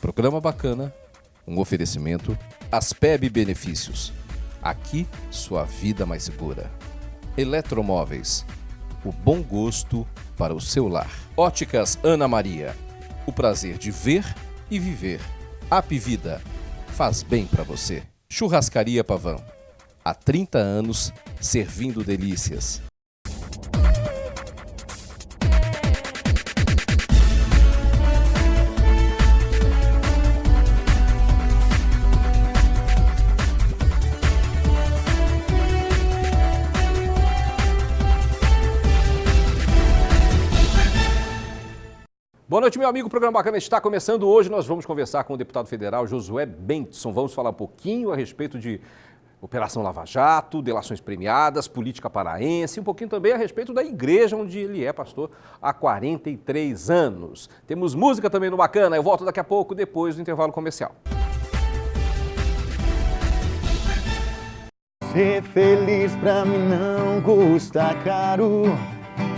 Programa bacana, um oferecimento Aspeb Benefícios. Aqui, sua vida mais segura. Eletromóveis, o bom gosto para o seu lar. Óticas Ana Maria, o prazer de ver e viver. Apvida, faz bem para você. Churrascaria Pavão, há 30 anos servindo delícias. Boa noite, meu amigo. O programa bacana está começando. Hoje nós vamos conversar com o deputado federal Josué Bendtson. Vamos falar um pouquinho a respeito de Operação Lava Jato, delações premiadas, política paraense, um pouquinho também a respeito da igreja onde ele é pastor há 43 anos. Temos música também no Bacana. Eu volto daqui a pouco, depois do intervalo comercial. Ser feliz pra mim não custa caro.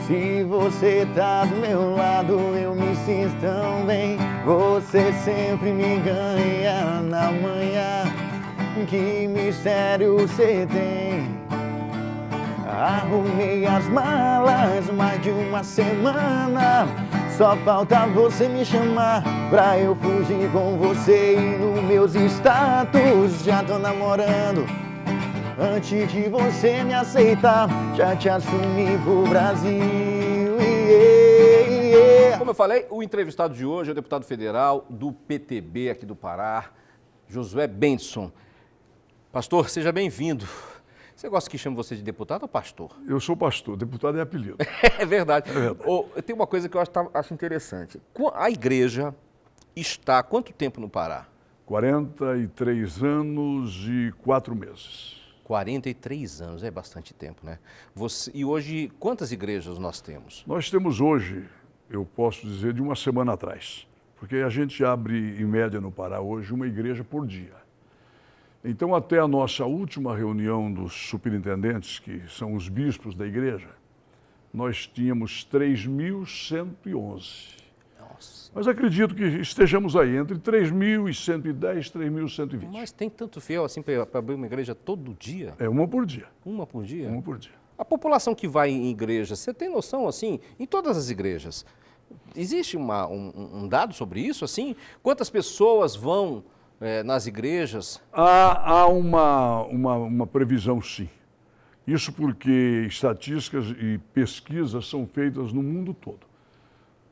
Se você tá do meu lado, eu me sinto tão bem. Você sempre me ganha na manhã. Que mistério você tem? Arrumei as malas mais de uma semana. Só falta você me chamar pra eu fugir com você. E nos meus status já tô namorando. Antes de você me aceitar, já te assumi pro Brasil. Como eu falei, o entrevistado de hoje é o deputado federal do PTB aqui do Pará, Josué Bendtson. Pastor, seja bem-vindo. Você gosta que chame você de deputado ou pastor? Eu sou pastor, deputado é apelido. É verdade. É verdade. Tem uma coisa que eu acho interessante. A igreja está há quanto tempo no Pará? 43 anos e 4 meses. 43 anos, é bastante tempo, né? E hoje, quantas igrejas nós temos? Nós temos hoje, eu posso dizer, de uma semana atrás, porque a gente abre, em média, no Pará hoje, uma igreja por dia. Então, até a nossa última reunião dos superintendentes, que são os bispos da igreja, nós tínhamos 3.111. Nossa. Mas acredito que estejamos aí, entre 3.110 e 3.120. Mas tem tanto fiel assim para abrir uma igreja todo dia? É uma por dia. Uma por dia? Uma por dia. A população que vai em igreja, você tem noção, assim, em todas as igrejas, existe um dado sobre isso, assim? Quantas pessoas vão nas igrejas? Há uma previsão, sim. Isso porque estatísticas e pesquisas são feitas no mundo todo.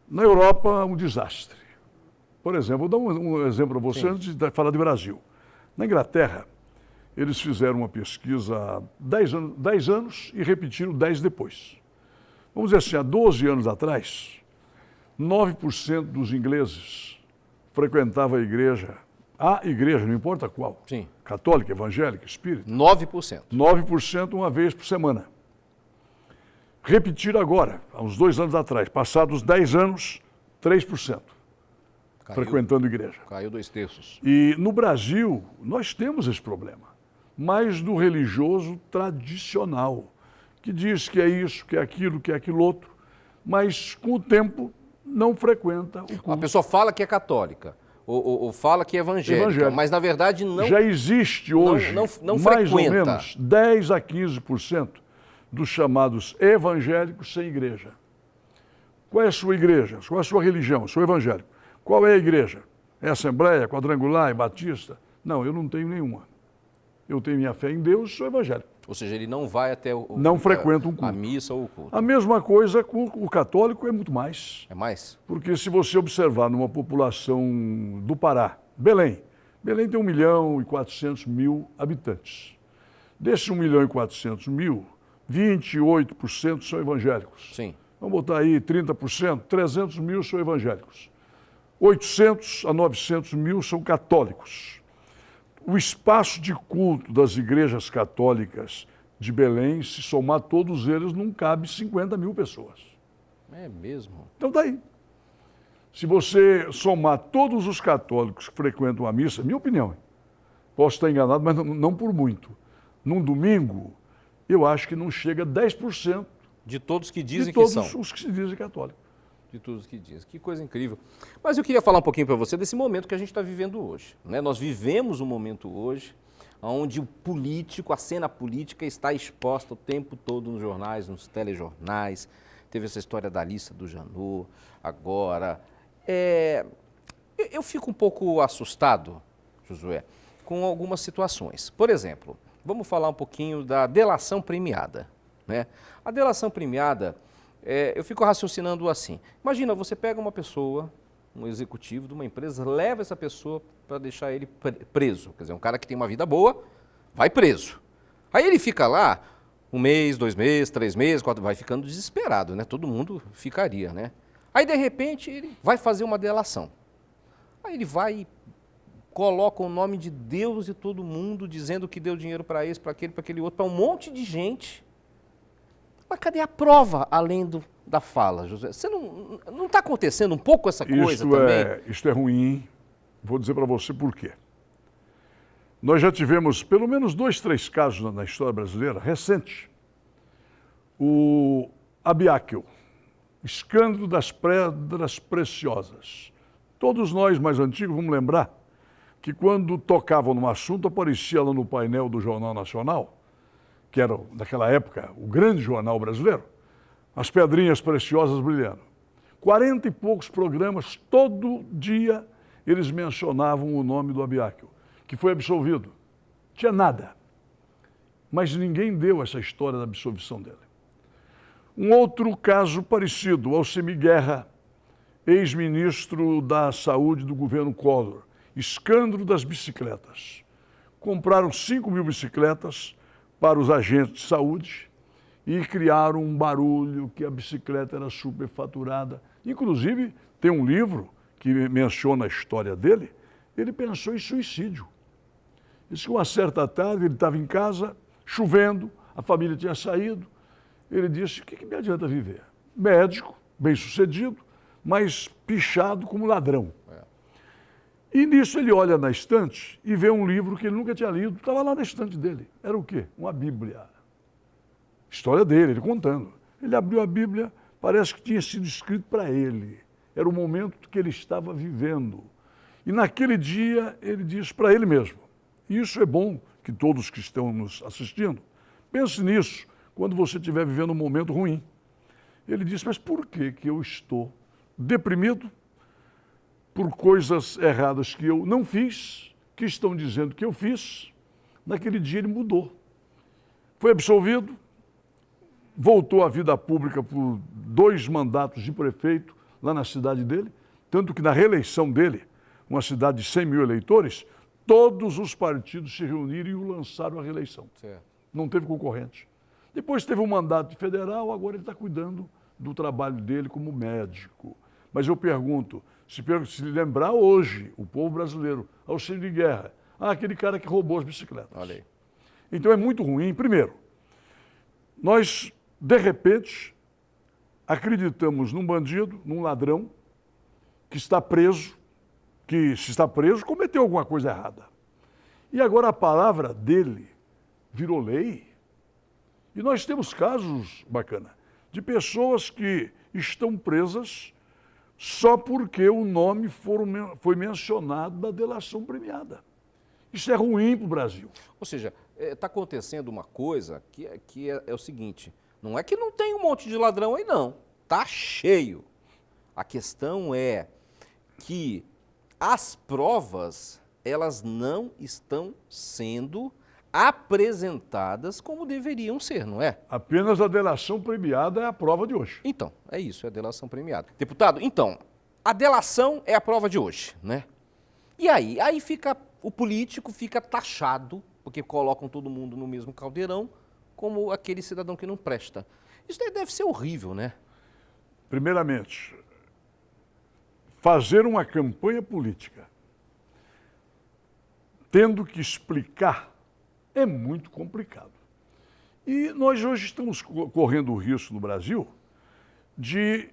Na Europa, um desastre. Por exemplo, vou dar um exemplo para você antes de falar de Brasil. Na Inglaterra, eles fizeram uma pesquisa há 10 anos e repetiram 10 depois. Vamos dizer assim, há 12 anos atrás, 9% dos ingleses frequentavam a igreja, não importa qual, Sim. católica, evangélica, espírita. 9%. 9% uma vez por semana. Repetiram agora, há uns 2 anos atrás, passados 10 anos, 3%. Frequentando igreja. Caiu 2/3. E no Brasil, nós temos esse problema, mas do religioso tradicional, que diz que é isso, que é aquilo outro, mas com o tempo não frequenta o culto. A pessoa fala que é católica, ou fala que é evangélica, mas na verdade não... Já existe hoje não mais ou frequenta. menos 10 a 15% dos chamados evangélicos sem igreja. Qual é a sua igreja? Qual é a sua religião? Sou evangélico. Qual é a igreja? É Assembleia, Quadrangular, é Batista? Não, eu não tenho nenhuma. Eu tenho minha fé em Deus e sou evangélico. Ou seja, ele não vai até não frequenta um culto. A missa ou o culto. A mesma coisa com o católico é muito mais. É mais? Porque se você observar numa população do Pará, Belém tem 1.400.000 habitantes. Desses 1.400.000, 28% são evangélicos. Sim. Vamos botar aí 30%, 300 mil são evangélicos. 800 a 900 mil são católicos. O espaço de culto das igrejas católicas de Belém, se somar todos eles, não cabe 50 mil pessoas. É mesmo? Então daí. Se você somar todos os católicos que frequentam a missa, minha opinião, posso estar enganado, mas não por muito. Num domingo, eu acho que não chega a 10% de todos que dizem de todos que são. os que se dizem católicos. De tudo que diz. Que coisa incrível. Mas eu queria falar um pouquinho para você desse momento que a gente está vivendo hoje, né? Nós vivemos um momento hoje onde o político, a cena política está exposta o tempo todo nos jornais, nos telejornais. Teve essa história da lista do Janot, agora. Eu fico um pouco assustado, Josué, com algumas situações. Por exemplo, vamos falar um pouquinho da delação premiada, né? A delação premiada, eu fico raciocinando assim. Imagina, você pega uma pessoa, um executivo de uma empresa, leva essa pessoa para deixar ele preso. Quer dizer, um cara que tem uma vida boa, vai preso. Aí ele fica lá 1 mês, 2 meses, 3 meses, 4, vai ficando desesperado, né? Todo mundo ficaria, né? Aí, de repente, ele vai fazer uma delação. Aí ele vai e coloca o nome de Deus e todo mundo, dizendo que deu dinheiro para esse, para aquele outro, para um monte de gente. Mas cadê a prova além da fala, José? Você não está acontecendo um pouco essa coisa também? Isto é ruim. Vou dizer para você por quê. Nós já tivemos pelo menos 2, 3 casos na história brasileira, recente. O Abiáquil, escândalo das pedras preciosas. Todos nós mais antigos vamos lembrar que quando tocavam num assunto, aparecia lá no painel do Jornal Nacional, que era, naquela época, o grande jornal brasileiro, as pedrinhas preciosas brilhando. 40 e poucos programas, todo dia, eles mencionavam o nome do Abiáquil, que foi absolvido. Tinha nada. Mas ninguém deu essa história da absolvição dele. Um outro caso parecido, Alcemir Guerra, ex-ministro da Saúde do governo Collor, escândalo das bicicletas. Compraram 5.000 bicicletas para os agentes de saúde e criaram um barulho que a bicicleta era superfaturada. Inclusive, tem um livro que menciona a história dele, ele pensou em suicídio. Disse que uma certa tarde ele estava em casa, chovendo, a família tinha saído. Ele disse, o que me adianta viver? Médico, bem-sucedido, mas pichado como ladrão. E nisso ele olha na estante e vê um livro que ele nunca tinha lido, estava lá na estante dele. Era o quê? Uma Bíblia. História dele, ele contando. Ele abriu a Bíblia, parece que tinha sido escrito para ele. Era o momento que ele estava vivendo. E naquele dia ele disse para ele mesmo, e isso é bom que todos que estão nos assistindo, pense nisso quando você estiver vivendo um momento ruim. Ele disse, mas por que eu estou deprimido por coisas erradas que eu não fiz, que estão dizendo que eu fiz? Naquele dia ele mudou. Foi absolvido, voltou à vida pública por 2 mandatos de prefeito lá na cidade dele, tanto que na reeleição dele, uma cidade de 100 mil eleitores, todos os partidos se reuniram e o lançaram à reeleição. Certo. Não teve concorrente. Depois teve um mandato federal, agora ele está cuidando do trabalho dele como médico. Mas eu pergunto, se lembrar hoje, o povo brasileiro, Alcemir Guerra, aquele cara que roubou as bicicletas. Olha aí. Então é muito ruim. Primeiro, nós, de repente, acreditamos num bandido, num ladrão, que está preso, que se está preso, cometeu alguma coisa errada. E agora a palavra dele virou lei. E nós temos casos, bacana, de pessoas que estão presas só porque o nome foi mencionado na delação premiada. Isso é ruim para o Brasil. Ou seja, está acontecendo uma coisa que é o seguinte, não é que não tem um monte de ladrão aí não, está cheio. A questão é que as provas, elas não estão sendo apresentadas como deveriam ser, não é? Apenas a delação premiada é a prova de hoje. Então, é isso, é a delação premiada. Deputado, então, a delação é a prova de hoje, né? E aí? Aí o político fica taxado, porque colocam todo mundo no mesmo caldeirão, como aquele cidadão que não presta. Isso deve ser horrível, né? Primeiramente, fazer uma campanha política tendo que explicar é muito complicado. E nós hoje estamos correndo o risco no Brasil de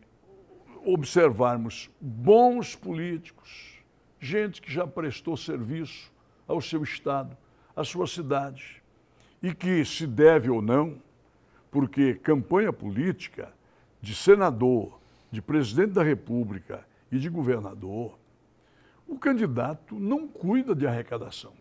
observarmos bons políticos, gente que já prestou serviço ao seu estado, à sua cidade, e que se deve ou não, porque campanha política de senador, de presidente da República e de governador, o candidato não cuida de arrecadação.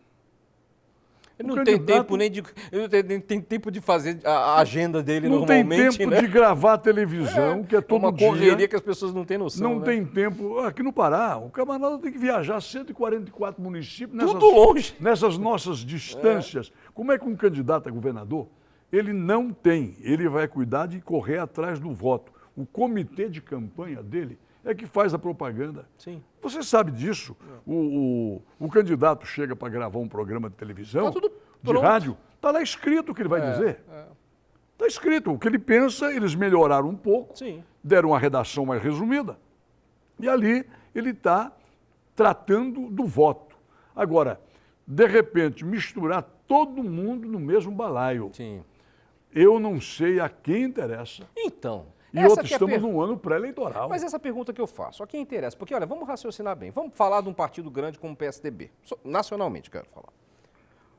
Ele não tem tempo nem de. Ele não tem tempo de fazer a agenda dele não normalmente. Não tem tempo, né? de gravar televisão, que é todo uma dia. Uma correria que as pessoas não têm noção. Não tem tempo. Aqui no Pará, o camarada tem que viajar 144 municípios tudo longe. Nessas nossas distâncias. Como é que um candidato a governador, ele não tem, ele vai cuidar de correr atrás do voto. O comitê de campanha dele é que faz a propaganda. Sim. Você sabe disso. O candidato chega para gravar um programa de televisão, tá tudo de rádio, está lá escrito o que ele vai dizer. Está escrito. O que ele pensa, eles melhoraram um pouco, Sim. deram uma redação mais resumida, e ali ele está tratando do voto. Agora, de repente, misturar todo mundo no mesmo balaio. Sim. Eu não sei a quem interessa. Então. E outra, estamos num ano pré-eleitoral. Mas essa pergunta que eu faço, a quem interessa? Porque, olha, vamos raciocinar bem. Vamos falar de um partido grande como o PSDB. Nacionalmente, quero falar.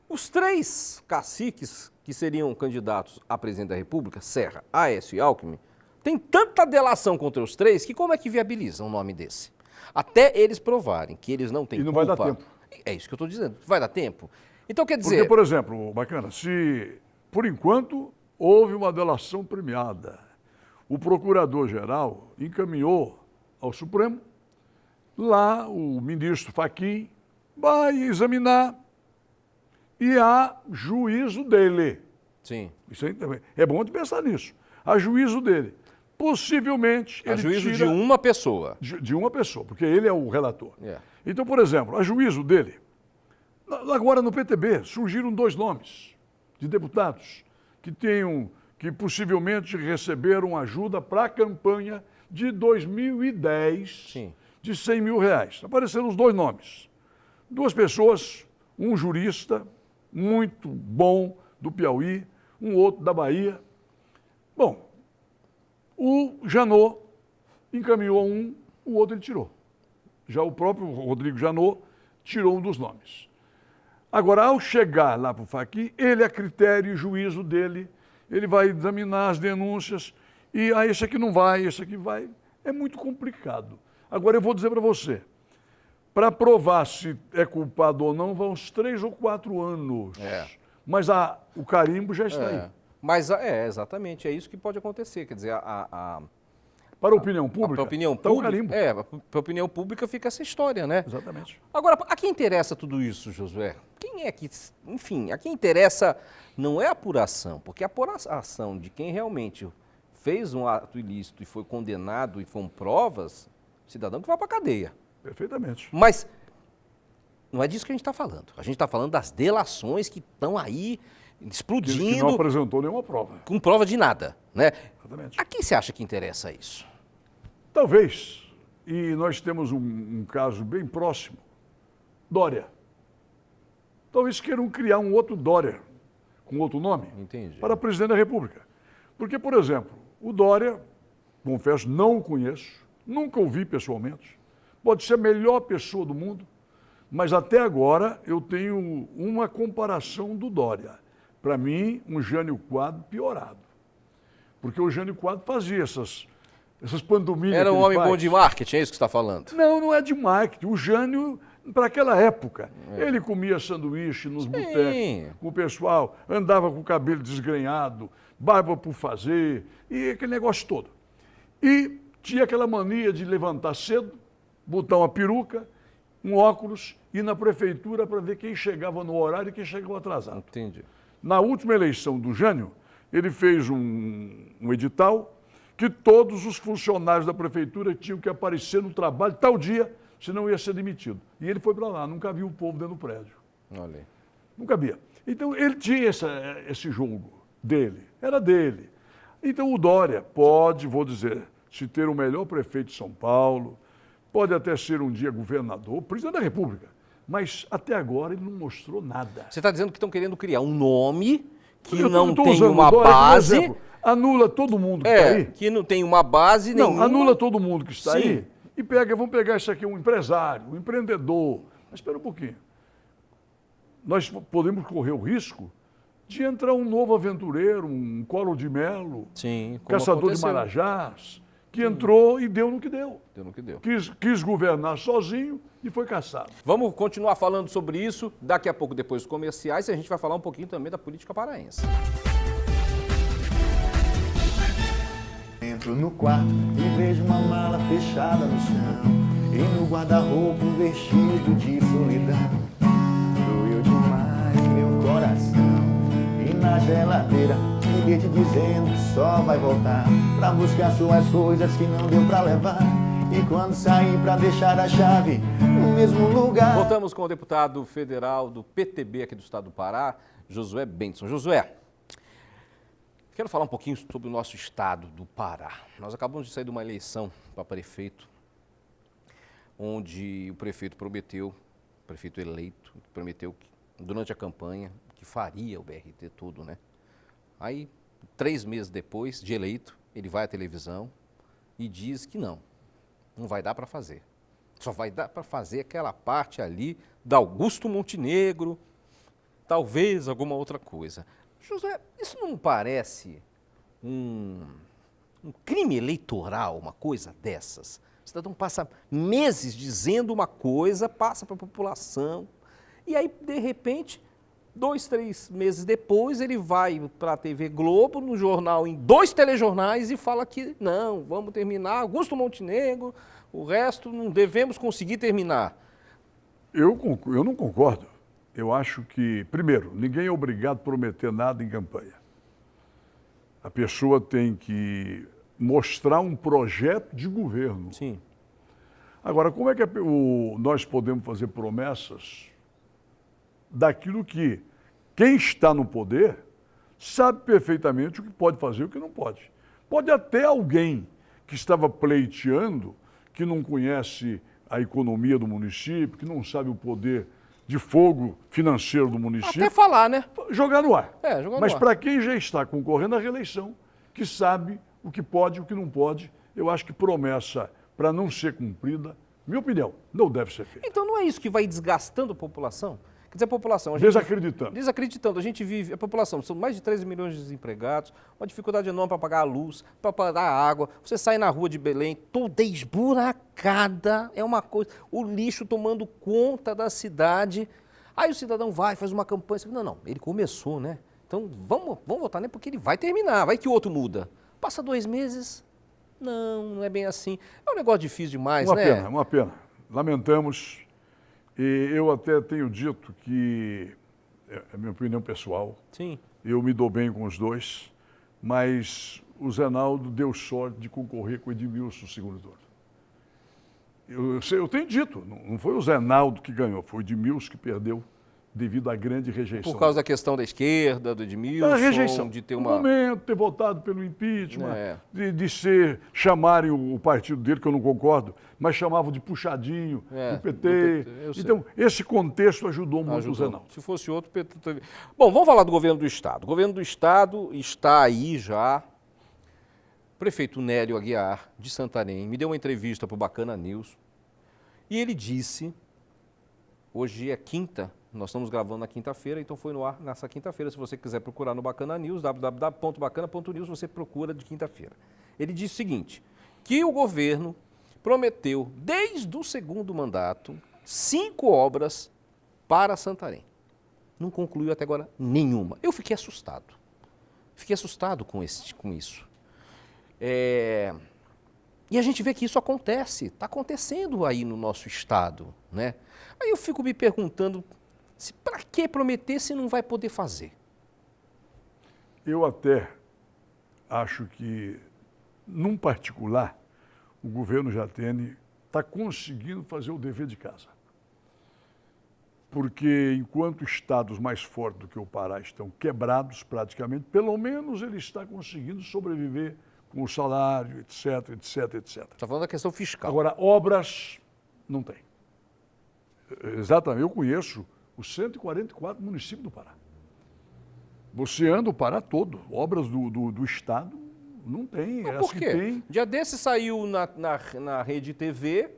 Os 3 caciques que seriam candidatos a presidente da República, Serra, Aécio e Alckmin, tem tanta delação contra os 3 que como é que viabiliza um nome desse? Até eles provarem que eles não têm culpa. E não vai dar tempo. É isso que eu estou dizendo. Vai dar tempo? Então, quer dizer... Porque, por exemplo, Bacana, se, por enquanto, houve uma delação premiada, o procurador-geral encaminhou ao Supremo, lá o ministro Fachin vai examinar e há juízo dele. Sim. Isso aí também. É bom de pensar nisso. A juízo dele. Possivelmente ele a juízo tira de uma pessoa. De uma pessoa, porque ele é o relator. É. Então, por exemplo, a juízo dele, agora no PTB surgiram 2 nomes de deputados que possivelmente receberam ajuda para a campanha de 2010 Sim. de R$100 mil. Apareceram os 2 nomes. 2 pessoas, um jurista muito bom do Piauí, um outro da Bahia. Bom, o Janot encaminhou um, o outro ele tirou. Já o próprio Rodrigo Janot tirou um dos nomes. Agora, ao chegar lá para o Fachin, ele, a critério e juízo dele, ele vai examinar as denúncias e esse aqui não vai, esse aqui vai. É muito complicado. Agora, eu vou dizer para você, para provar se é culpado ou não, vão uns 3 ou 4 anos. Mas o carimbo já está aí. Mas, exatamente, é isso que pode acontecer. Quer dizer, para a opinião pública, para a opinião tá pública, o carimbo. Para a opinião pública fica essa história, né? Exatamente. Agora, a quem interessa tudo isso, Josué? Quem é que, enfim, a quem interessa não é a apuração, porque a apuração de quem realmente fez um ato ilícito e foi condenado e foram provas, cidadão que vai para a cadeia. Perfeitamente. Mas não é disso que a gente está falando. A gente está falando das delações que estão aí explodindo. Que não apresentou nenhuma prova. Com prova de nada, né? Exatamente. A quem você acha que interessa isso? Talvez. E nós temos um caso bem próximo. Dória. Talvez queiram criar um outro Dória, com outro nome, Entendi. para presidente da República. Porque, por exemplo, o Dória, confesso, não o conheço, nunca o vi pessoalmente, pode ser a melhor pessoa do mundo, mas até agora eu tenho uma comparação do Dória. Para mim, um Jânio Quadro piorado. Porque o Jânio Quadro fazia essas pantomimas. Era um homem faz. bom de marketing, é isso que você está falando? Não, não é de marketing. O Jânio, para aquela época, ele comia sanduíche nos botecos com o pessoal, andava com o cabelo desgrenhado, barba por fazer, e aquele negócio todo. E tinha aquela mania de levantar cedo, botar uma peruca, um óculos, ir na prefeitura para ver quem chegava no horário e quem chegava atrasado. Entendi. Na última eleição do Jânio, ele fez um edital que todos os funcionários da prefeitura tinham que aparecer no trabalho tal dia, senão ia ser demitido. E ele foi para lá, nunca viu o povo dentro do prédio. Olha aí. Nunca via. Então, ele tinha esse jogo dele, era dele. Então, o Dória pode, vou dizer, se ter o melhor prefeito de São Paulo, pode até ser um dia governador, presidente da República, mas até agora ele não mostrou nada. Você está dizendo que estão querendo criar um nome que Eu não tô tem usando uma o Dória como base. exemplo. Anula todo mundo que está aí. Que não tem uma base nenhuma. Não, anula todo mundo que está Sim. aí e vamos pegar isso aqui, um empresário, um empreendedor. Mas espera um pouquinho. Nós podemos correr o risco de entrar um novo aventureiro, um Collor de Mello, Sim, como caçador aconteceu. de marajás, que entrou e deu no que deu. Deu no que deu. Quis governar sozinho e foi caçado. Vamos continuar falando sobre isso daqui a pouco, depois dos comerciais, e a gente vai falar um pouquinho também da política paraense. Entro no quarto e vejo uma mala fechada no chão, e no guarda-roupa um vestido de solidão. Doeu demais meu coração, e na geladeira um bilhete dizendo que só vai voltar pra buscar suas coisas que não deu pra levar. E quando sair pra deixar a chave no mesmo lugar. Voltamos com o deputado federal do PTB aqui do estado do Pará, Josué Bengtson. Josué, quero falar um pouquinho sobre o nosso estado do Pará. Nós acabamos de sair de uma eleição para prefeito, onde o prefeito eleito, prometeu que, durante a campanha que faria o BRT todo, né? Aí, 3 meses depois de eleito, ele vai à televisão e diz que não vai dar para fazer. Só vai dar para fazer aquela parte ali da Augusto Montenegro, talvez alguma outra coisa. José, isso não parece um crime eleitoral, uma coisa dessas? O cidadão passa meses dizendo uma coisa, passa para a população, e aí, de repente, 2, 3 meses depois, ele vai para a TV Globo, no jornal, em 2 telejornais, e fala que não, vamos terminar, Augusto Montenegro, o resto não devemos conseguir terminar. Eu não concordo. Eu acho que, primeiro, ninguém é obrigado a prometer nada em campanha. A pessoa tem que mostrar um projeto de governo. Sim. Agora, como é que nós podemos fazer promessas daquilo que quem está no poder sabe perfeitamente o que pode fazer e o que não pode? Pode até alguém que estava pleiteando, que não conhece a economia do município, que não sabe o poder de fogo financeiro do município. Até falar, né? Jogar no ar. Jogar no ar. Mas para quem já está concorrendo à reeleição, que sabe o que pode e o que não pode, eu acho que promessa para não ser cumprida, minha opinião, não deve ser feita. Então não é isso que vai desgastando a população? Quer dizer, a população... Desacreditando. A gente vive... A população, são mais de 13 milhões de desempregados, uma dificuldade enorme para pagar a luz, para pagar a água. Você sai na rua de Belém, toda esburacada, é uma coisa... O lixo tomando conta da cidade. Aí o cidadão vai, faz uma campanha... Não, ele começou, né? Então vamos votar nele porque ele vai terminar, vai que o outro muda. Passa 2 meses... Não é bem assim. É um negócio difícil demais, né? Uma pena. Lamentamos. E eu até tenho dito que, é a minha opinião pessoal, sim, eu me dou bem com os dois, mas o Zenaldo deu sorte de concorrer com o Edmilson no segundo turno. Eu tenho dito, não foi o Zenaldo que ganhou, foi o Edmilson que perdeu devido à grande rejeição. Por causa da questão da esquerda, do Edmilson, a rejeição, de ter uma... No momento, ter votado pelo impeachment, chamarem o partido dele, que eu não concordo, mas chamavam de puxadinho, do PT. Então, esse contexto ajudou muito o Zenaldo. Se fosse outro, o PT... Bom, vamos falar do governo do Estado. O governo do Estado está aí já. O prefeito Nélio Aguiar, de Santarém, me deu uma entrevista para o Bacana News e ele disse, hoje é quinta, nós estamos gravando na quinta-feira, então foi no ar nessa quinta-feira. Se você quiser procurar no Bacana News, www.bacana.news, você procura de quinta-feira. Ele disse o seguinte, que o governo prometeu, desde o segundo mandato, 5 obras para Santarém. Não concluiu até agora nenhuma. Eu fiquei assustado. Fiquei assustado com isso. E a gente vê que isso acontece, está acontecendo aí no nosso estado, né? Aí eu fico me perguntando, para que prometer se não vai poder fazer? Eu até acho que, num particular, o governo Jatene está conseguindo fazer o dever de casa. Porque enquanto estados mais fortes do que o Pará estão quebrados praticamente, pelo menos ele está conseguindo sobreviver com o salário, etc, etc, etc. Está falando da questão fiscal. Agora, obras não tem. Exatamente, eu conheço os 144 municípios do Pará. Você anda o Pará todo, obras do Estado não tem. Mas por quê? Tem... Dia desse saiu na Rede TV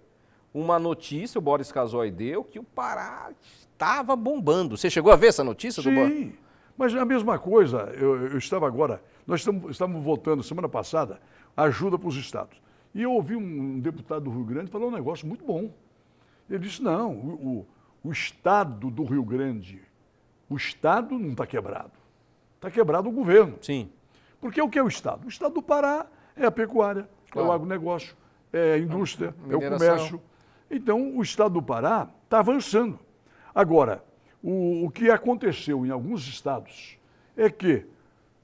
uma notícia, o Boris Casoy deu, que o Pará estava bombando. Você chegou a ver essa notícia? Sim, mas é a mesma coisa. Eu estava agora, nós estávamos votando semana passada ajuda para os estados. E eu ouvi um deputado do Rio Grande falar um negócio muito bom. Ele disse, não, o Estado do Rio Grande, o Estado não está quebrado. Está quebrado o governo. Sim. Porque o que é o Estado? O Estado do Pará é a pecuária, Claro. é o agronegócio, é a indústria, é o Mineração. comércio. Então, o Estado do Pará está avançando. Agora, o que aconteceu em alguns estados é que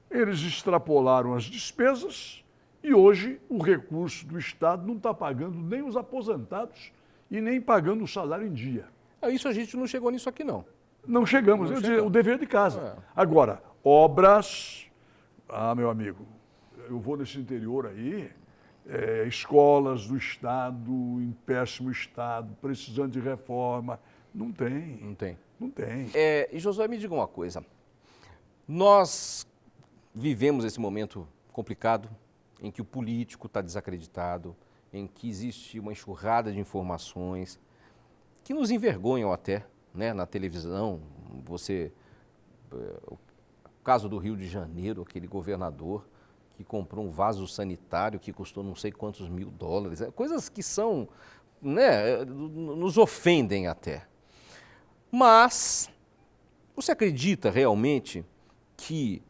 eles extrapolaram as despesas e hoje o recurso do Estado não está pagando nem os aposentados e nem pagando o salário em dia. Isso a gente não chegou nisso aqui, não. Não chegamos, Não eu chegamos. dizer, o dever de casa. É. Agora, obras, meu amigo, eu vou nesse interior aí, escolas do Estado em péssimo estado, precisando de reforma, não tem. Não tem. Não tem. E Josué, me diga uma coisa. Nós vivemos esse momento complicado em que o político está desacreditado, em que existe uma enxurrada de informações que nos envergonham até, né, na televisão. O caso do Rio de Janeiro, aquele governador que comprou um vaso sanitário que custou não sei quantos $1.000, coisas que são, né, nos ofendem até. Mas você acredita realmente que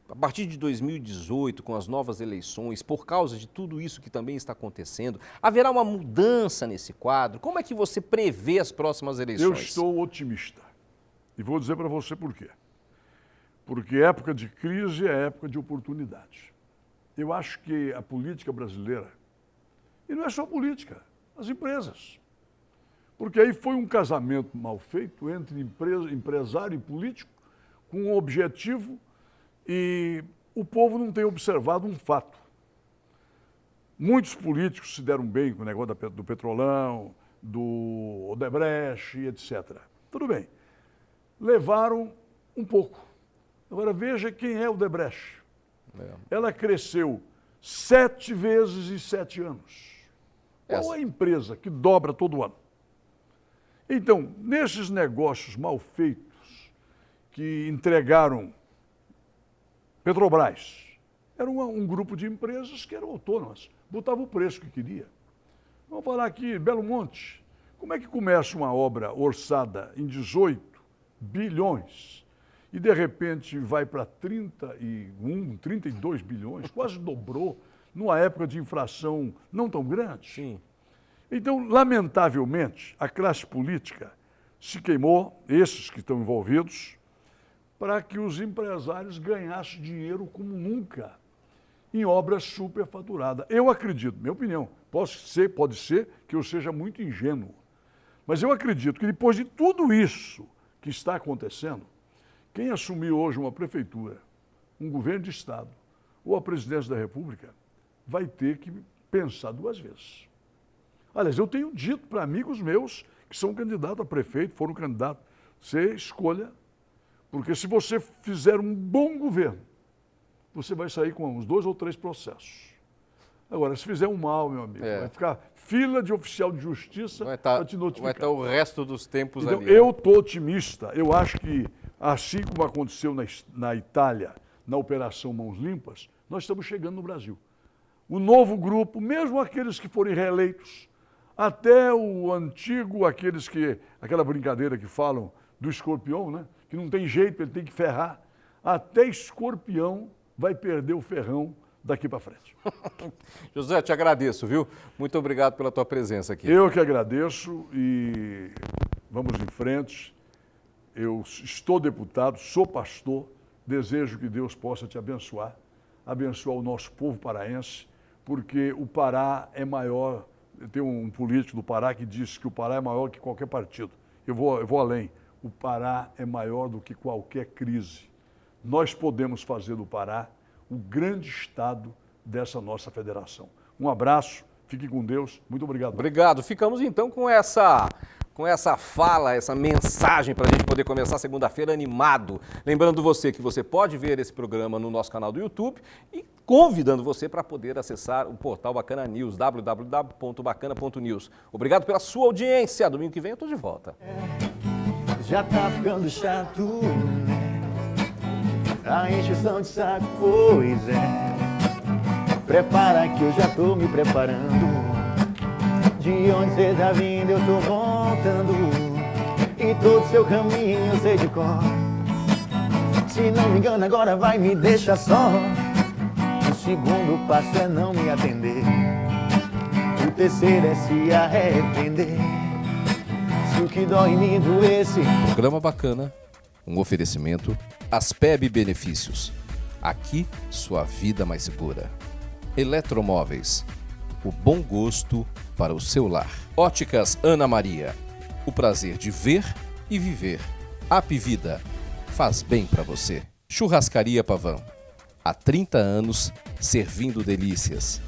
a partir de 2018, com as novas eleições, por causa de tudo isso que também está acontecendo, haverá uma mudança nesse quadro? Como é que você prevê as próximas eleições? Eu estou otimista. E vou dizer para você por quê. Porque época de crise é época de oportunidade. Eu acho que a política brasileira, e não é só a política, as empresas. Porque aí foi um casamento mal feito entre empresário e político, com um objetivo, e o povo não tem observado um fato. Muitos políticos se deram bem com o negócio do Petrolão, do Odebrecht, etc. Tudo bem. Levaram um pouco. Agora veja quem é o Odebrecht. Ela cresceu 7 vezes em 7 anos. Qual é a empresa que dobra todo ano? Então, nesses negócios mal feitos que entregaram Petrobras, era um grupo de empresas que eram autônomas, botavam o preço que queria. Vamos falar aqui, Belo Monte. Como é que começa uma obra orçada em 18 bilhões e de repente vai para 31, 32 bilhões, quase dobrou, numa época de inflação não tão grande? Sim. Então, lamentavelmente, a classe política se queimou, esses que estão envolvidos, para que os empresários ganhassem dinheiro como nunca em obras superfaturadas. Eu acredito, minha opinião, pode ser que eu seja muito ingênuo, mas eu acredito que depois de tudo isso que está acontecendo, quem assumir hoje uma prefeitura, um governo de Estado ou a presidência da República vai ter que pensar 2 vezes. Aliás, eu tenho dito para amigos meus que são candidatos a prefeito, foram candidatos, você escolha, porque se você fizer um bom governo, você vai sair com uns 2 ou 3 processos. Agora, se fizer um mal, meu amigo, vai ficar fila de oficial de justiça para te notificar. Vai estar o resto dos tempos então, ali. Eu estou otimista, eu acho que, assim como aconteceu na Itália, na Operação Mãos Limpas, nós estamos chegando no Brasil. O novo grupo, mesmo aqueles que forem reeleitos, até o antigo, aquela brincadeira que falam do escorpião, né? Que não tem jeito, ele tem que ferrar. Até escorpião vai perder o ferrão daqui para frente. José, te agradeço, viu? Muito obrigado pela tua presença aqui. Eu que agradeço e vamos em frente. Eu estou deputado, sou pastor, desejo que Deus possa te abençoar o nosso povo paraense, porque o Pará é maior. Tem um político do Pará que disse que o Pará é maior que qualquer partido. Eu vou além. O Pará é maior do que qualquer crise. Nós podemos fazer do Pará o grande estado dessa nossa federação. Um abraço, fique com Deus. Muito obrigado. Obrigado. Ficamos então com essa fala, essa mensagem para a gente poder começar segunda-feira animado. Lembrando você que você pode ver esse programa no nosso canal do YouTube e convidando você para poder acessar o portal Bacana News, www.bacana.news. Obrigado pela sua audiência. Domingo que vem eu estou de volta. Já tá ficando chato, né? A encheção de saco, pois é. Prepara que eu já tô me preparando. De onde cê tá vindo eu tô voltando. E todo seu caminho eu sei de cor. Se não me engano agora vai me deixar só. O segundo passo é não me atender. O terceiro é se arrepender. Se o que dói em mim doesse. Programa bacana, um oferecimento Aspeb Benefícios. Aqui, sua vida mais segura. Eletromóveis, o bom gosto para o seu lar. Óticas Ana Maria, o prazer de ver e viver. Apvida, faz bem para você. Churrascaria Pavão, há 30 anos servindo delícias.